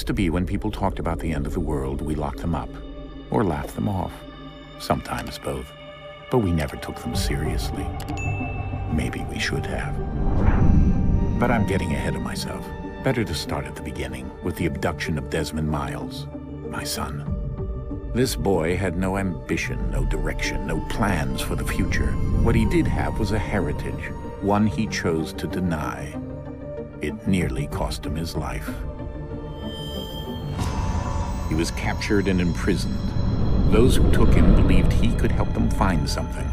Used to be when people talked about the end of the world, we locked them up or laughed them off. Sometimes both. But we never took them seriously. Maybe we should have. But I'm getting ahead of myself. Better to start at the beginning, with the abduction of Desmond Miles, my son. This boy had no ambition, no direction, no plans for the future. What he did have was a heritage, one he chose to deny. It nearly cost him his life. He was captured and imprisoned. Those who took him believed he could help them find something.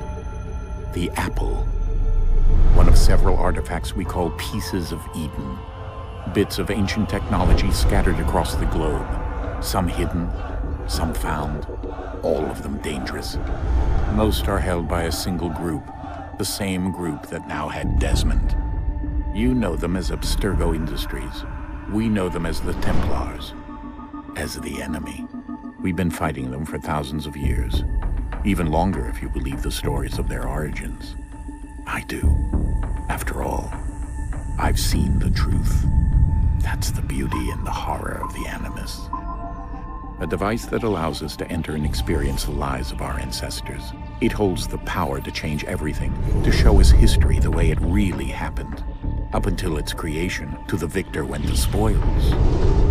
The apple. One of several artifacts we call pieces of Eden. Bits of ancient technology scattered across the globe. Some hidden, some found, all of them dangerous. Most are held by a single group, the same group that now had Desmond. You know them as Abstergo Industries. We know them as the Templars, as the enemy. We've been fighting them for thousands of years, even longer if you believe the stories of their origins. I do. After all, I've seen the truth. That's the beauty and the horror of the Animus. A device that allows us to enter and experience the lives of our ancestors. It holds the power to change everything, to show us history the way it really happened. Up until its creation, to the victor went the spoils,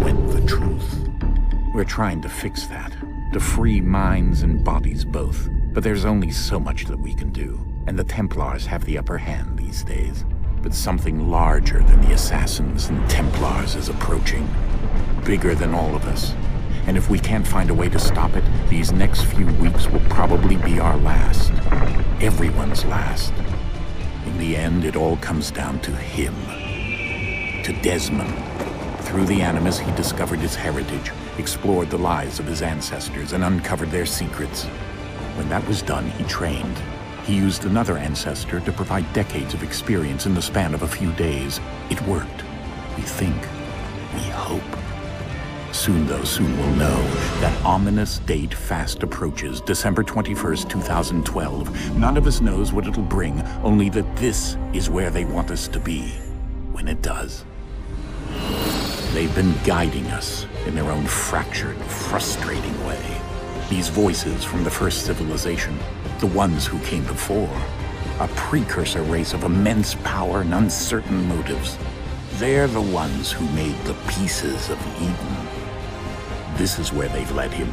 went the truth. We're trying to fix that, to free minds and bodies both. But there's only so much that we can do, and the Templars have the upper hand these days. But something larger than the Assassins and Templars is approaching, bigger than all of us. And if we can't find a way to stop it, these next few weeks will probably be our last. Everyone's last. In the end, it all comes down to him. To Desmond. Through the Animus, he discovered his heritage, explored the lives of his ancestors, and uncovered their secrets. When that was done, he trained. He used another ancestor to provide decades of experience in the span of a few days. It worked. We think. We hope. Soon, though, soon we'll know. That ominous date fast approaches, December 21st, 2012. None of us knows what it'll bring, only that this is where they want us to be, when it does. They've been guiding us in their own fractured, frustrating way. These voices from the first civilization, the ones who came before, a precursor race of immense power and uncertain motives. They're the ones who made the pieces of Eden. This is where they've led him,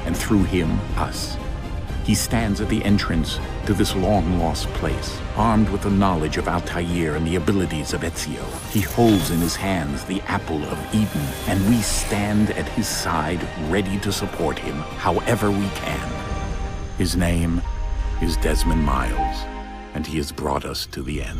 and through him, us. He stands at the entrance to this long-lost place, armed with the knowledge of Altair and the abilities of Ezio. He holds in his hands the apple of Eden, and we stand at his side, ready to support him however we can. His name is Desmond Miles, and he has brought us to the end.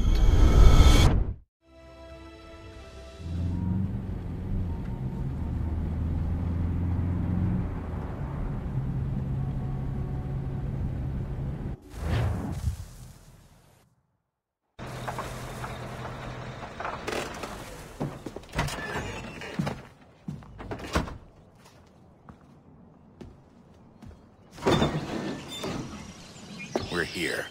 We're here.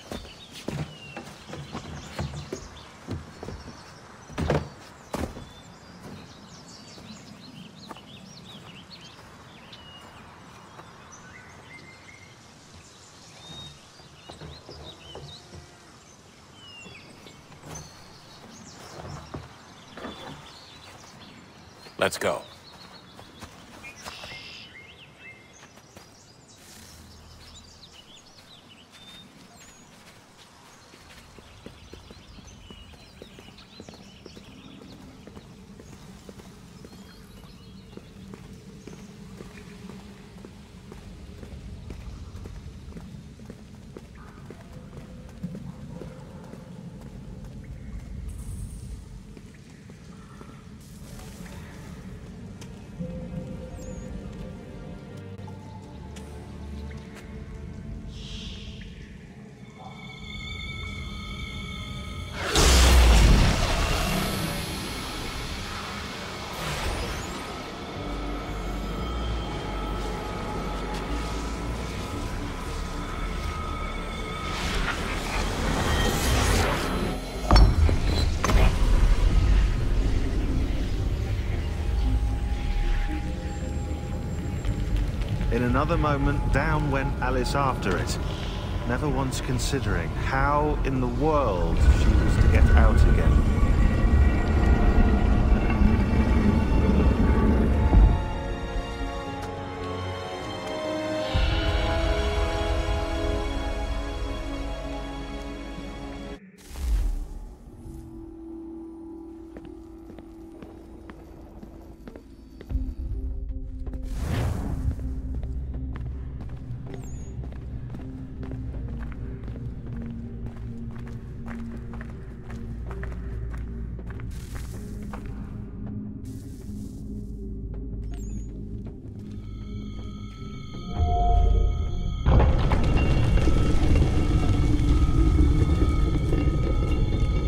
Let's go. another moment, down went Alice after it, never once considering how in the world she was to get out again.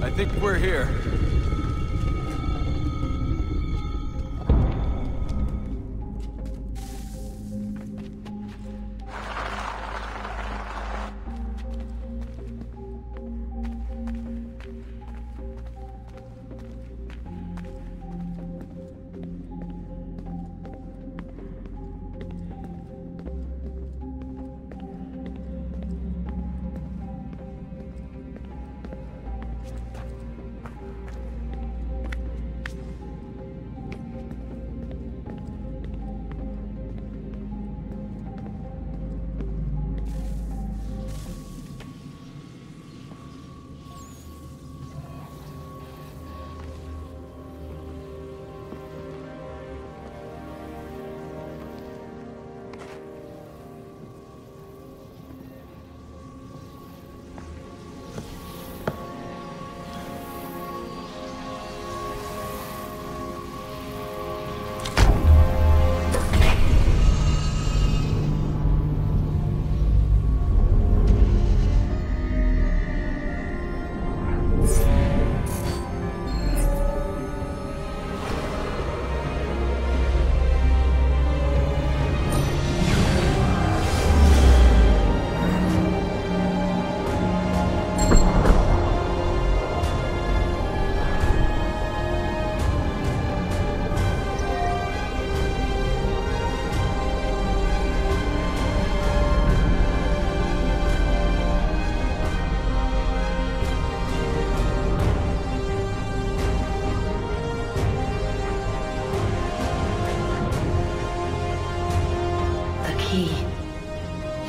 I think we're here.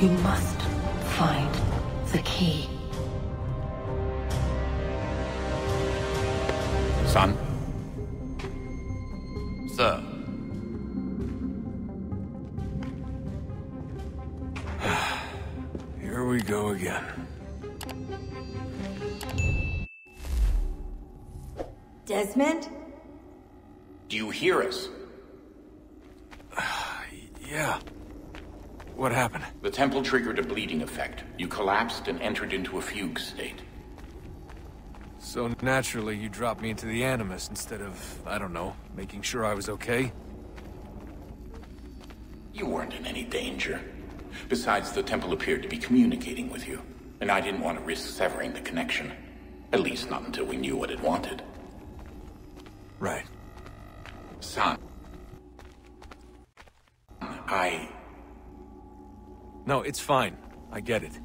You must find the key. Son? Sir. Here we go again. Desmond? Do you hear us? Yeah. What happened? The temple triggered a bleeding effect. You collapsed and entered into a fugue state. So naturally, you dropped me into the Animus instead of, I don't know, making sure I was okay? You weren't in any danger. Besides, the temple appeared to be communicating with you, and I didn't want to risk severing the connection. At least not until we knew what it wanted. Right. Son. No, it's fine. I get it.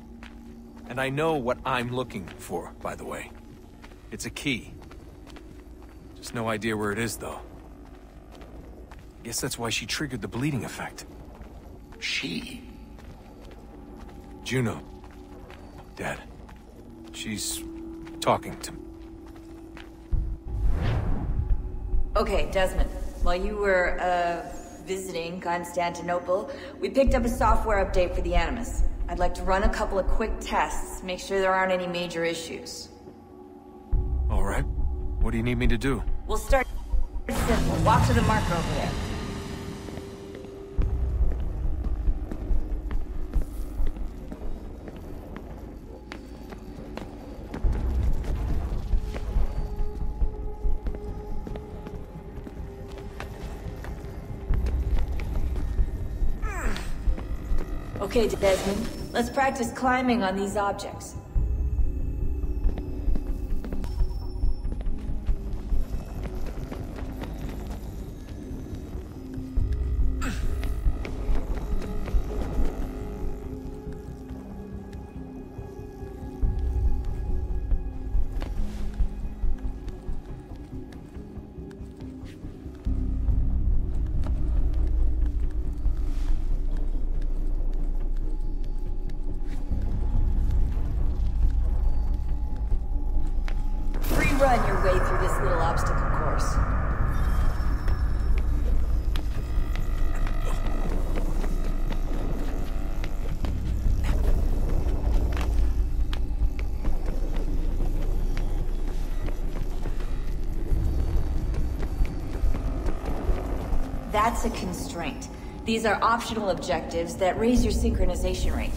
And I know what I'm looking for, by the way. It's a key. Just no idea where it is, though. Guess that's why she triggered the bleeding effect. She? Juno. Dad. She's talking to me. Okay, Desmond. While you were, visiting Constantinople, we picked up a software update for the Animus. I'd like to run a couple of quick tests, make sure there aren't any major issues. All right. What do you need me to do? We'll start simple. Walk to the marker over there. Okay, Desmond, let's practice climbing on these objects. that's a constraint. These are optional objectives that raise your synchronization rate.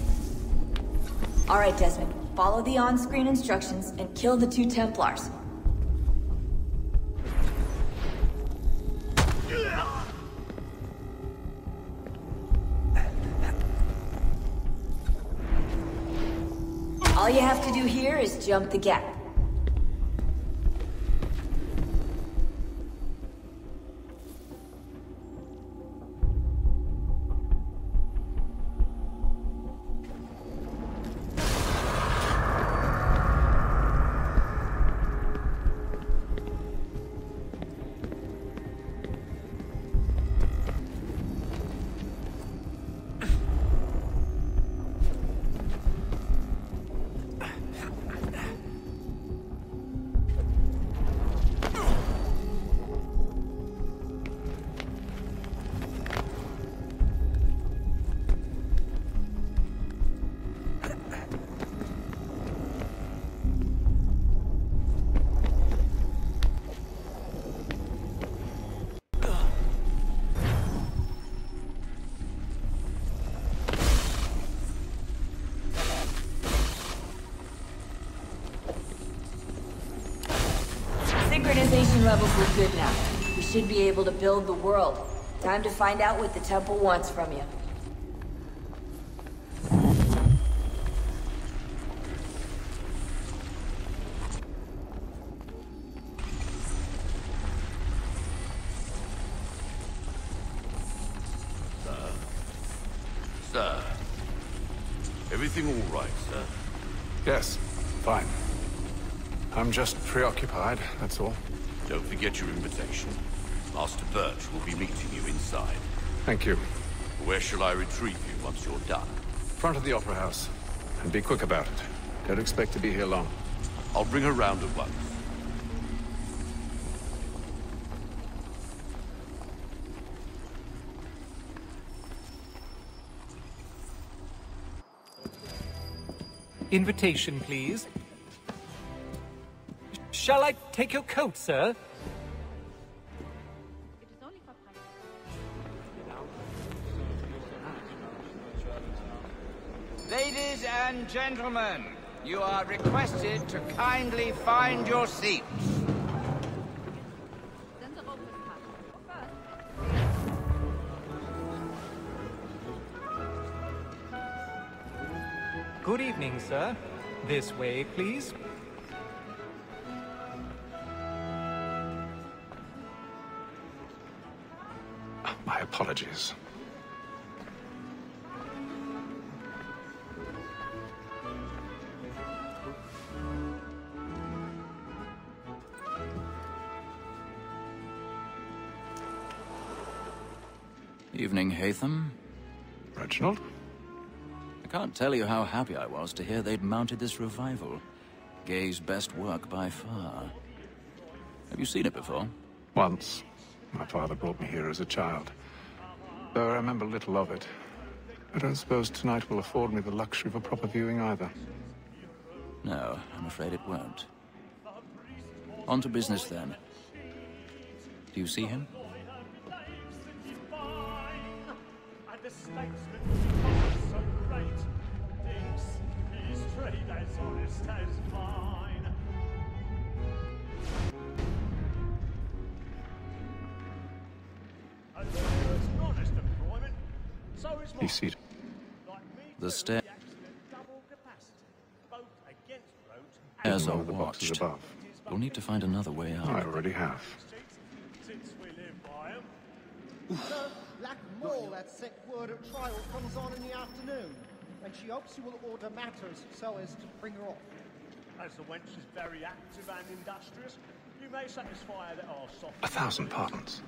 Alright, Desmond. Follow the on-screen instructions and kill the 2 Templars. All you have to do here is jump the gap. Synchronization levels look good now. We should be able to build the world. Time to find out what the temple wants from you. Sir. Everything all right, sir? Yes, fine. I'm just preoccupied, that's all. Don't forget your invitation. Master Birch will be meeting you inside. Thank you. Where shall I retrieve you once you're done? Front of the Opera House. And be quick about it. Don't expect to be here long. I'll bring her round at once. Invitation, please. Shall I take your coat, sir? Ladies and gentlemen, you are requested to kindly find your seats. Good evening, sir. This way, please. My apologies. Evening, Haytham. Reginald? I can't tell you how happy I was to hear they'd mounted this revival. Gay's best work by far. Have you seen it before? Once. My father brought me here as a child. Though I remember little of it. I don't suppose tonight will afford me the luxury of a proper viewing either. No, I'm afraid it won't. On to business then. Do you see him? He's seated. The stairs are The boxes watched. above. You'll need to find another way out. I already have. Black Mole, that sick word at trial, comes on in the afternoon, and she hopes you will order matters so as to bring her off. As the wench is very active and industrious, you may satisfy her that our soft... 1,000 pardons.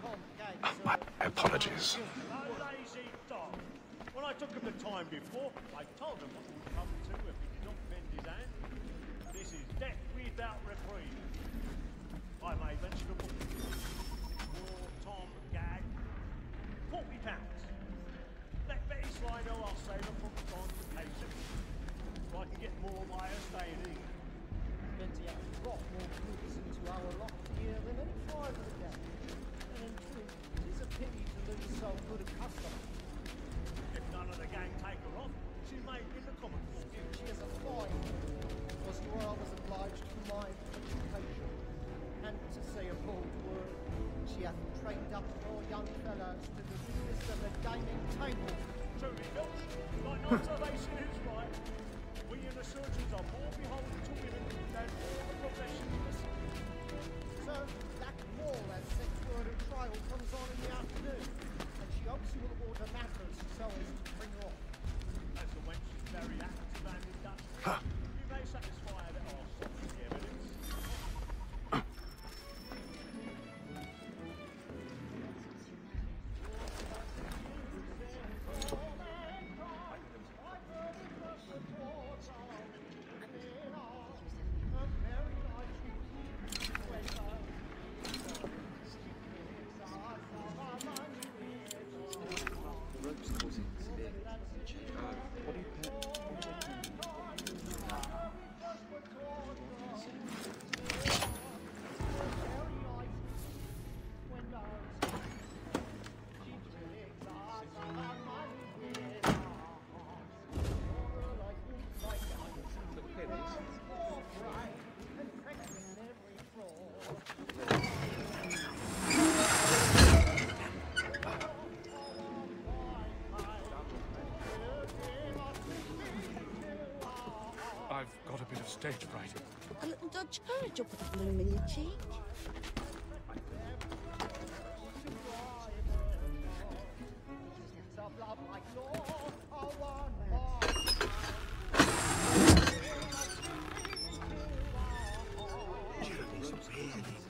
My apologies. A lazy dog. When I took him the time before, I told him what would come to if he did not bend his hand. This is death without reprieve. I made vegetable. Poor Tom Gag. £40. Let Betty Sly know I'll save her from time to occasion. So I can get more by her staying in. Betty has brought more goods into our lot here than any five of the day. And in truth, it is a pity to lose to say a bold word. She hath trained up your young fellows to the weakness of the gaming table. Truly, Filch, thine observation is right. We and the surgeons are more beholden to women than all the professions. Sir, Black Wall has set word a trial comes on in the afternoon, and she hopes you will order matters so as to bring her off. As the wench is very active and industrious, you may satisfy her that our soft evidence. I've got a bit of stage fright. A little Dodge courage will put a bloom in your cheek.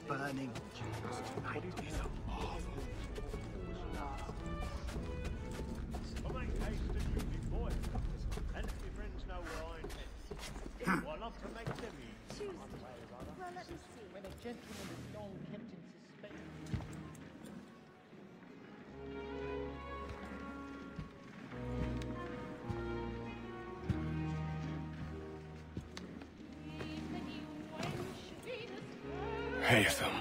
Burning. I'll make haste to you before it. And if your friends know where I'm headed, well, I'd love to make them eat. Tuesday. Well, let me see. When a gentleman is long kept in suspense. Haytham.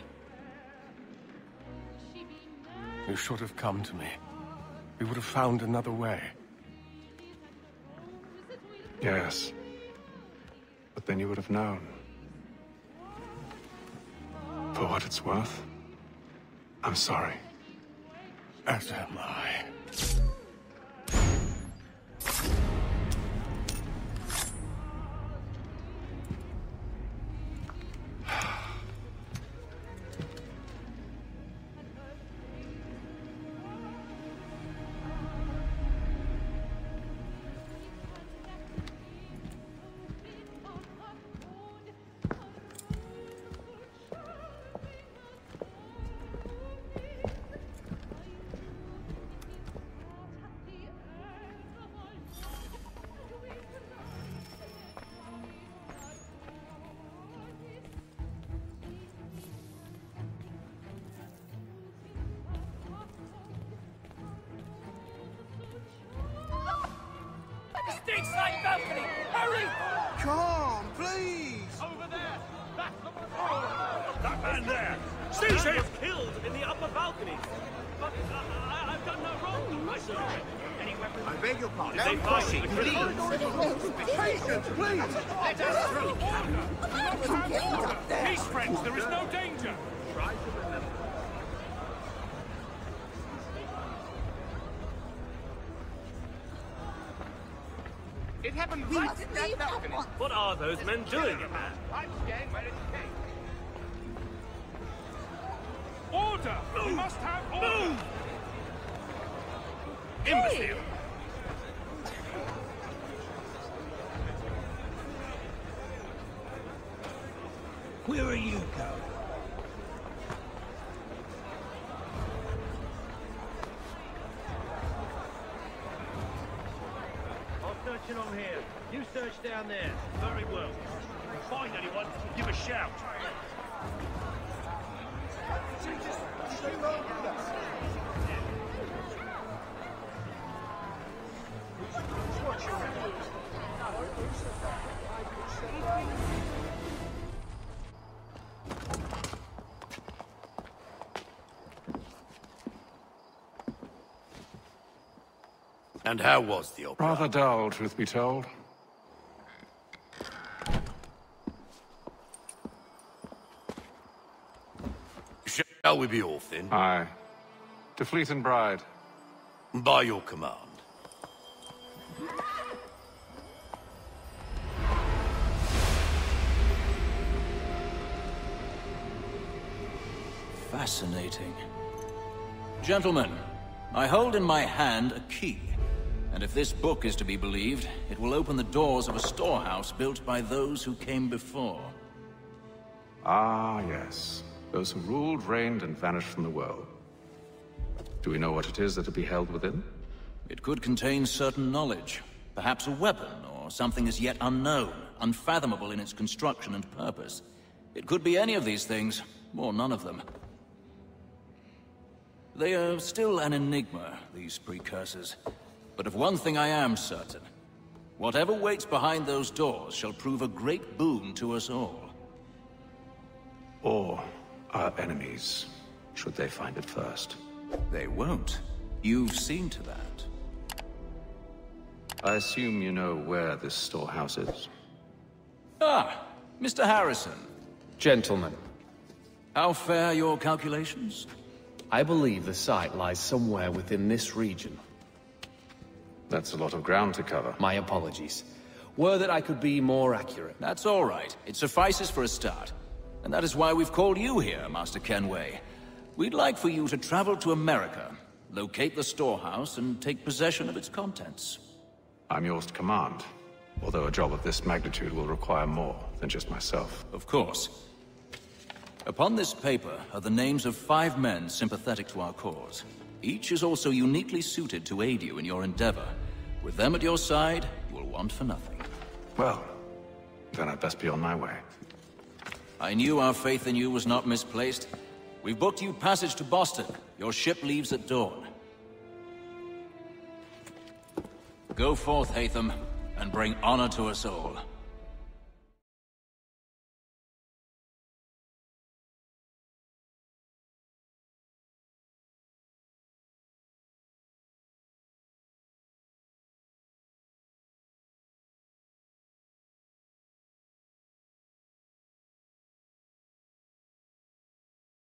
You should have come to me. We would have found another way. Yes. But then you would have known. For what it's worth, I'm sorry. As am I. Stage-side balcony! Hurry! Come, please! Over there! That's the that man there! Seize him! Killed in the upper balcony! But I've done no wrong! I saw it. Any weapons? I beg your pardon. Did they find the Patience, please! Let us through! Peace, friends! There is no danger! Try to remember. It happened right in that balcony. What are those men doing in there? I'm staying where it came. Order! Move. We must have order! Move. Imbecile! Where are you going? Searching on here. You search down there. Very well. If you find anyone, give a shout. And how was the opera? Rather dull, truth be told. Shall we be off then? Aye. To Fleet and Bride. By your command. Fascinating. Gentlemen, I hold in my hand a key. And if this book is to be believed, it will open the doors of a storehouse built by those who came before. Ah, yes. Those who ruled, reigned, and vanished from the world. Do we know what it is that will be held within? It could contain certain knowledge. Perhaps a weapon, or something as yet unknown, unfathomable in its construction and purpose. It could be any of these things, or none of them. They are still an enigma, these precursors. But of one thing I am certain. Whatever waits behind those doors shall prove a great boon to us all. Or our enemies, should they find it first. They won't. You've seen to that. I assume you know where this storehouse is. Ah, Mr. Harrison. Gentlemen. How fare your calculations? I believe the site lies somewhere within this region. That's a lot of ground to cover. My apologies. Were that I could be more accurate. That's all right. It suffices for a start. And that is why we've called you here, Master Kenway. We'd like for you to travel to America, locate the storehouse, and take possession of its contents. I'm yours to command, although a job of this magnitude will require more than just myself. Of course. Upon this paper are the names of 5 men sympathetic to our cause. Each is also uniquely suited to aid you in your endeavor. With them at your side, you will want for nothing. Well, then I'd best be on my way. I knew our faith in you was not misplaced. We've booked you passage to Boston. Your ship leaves at dawn. Go forth, Hatham, and bring honor to us all.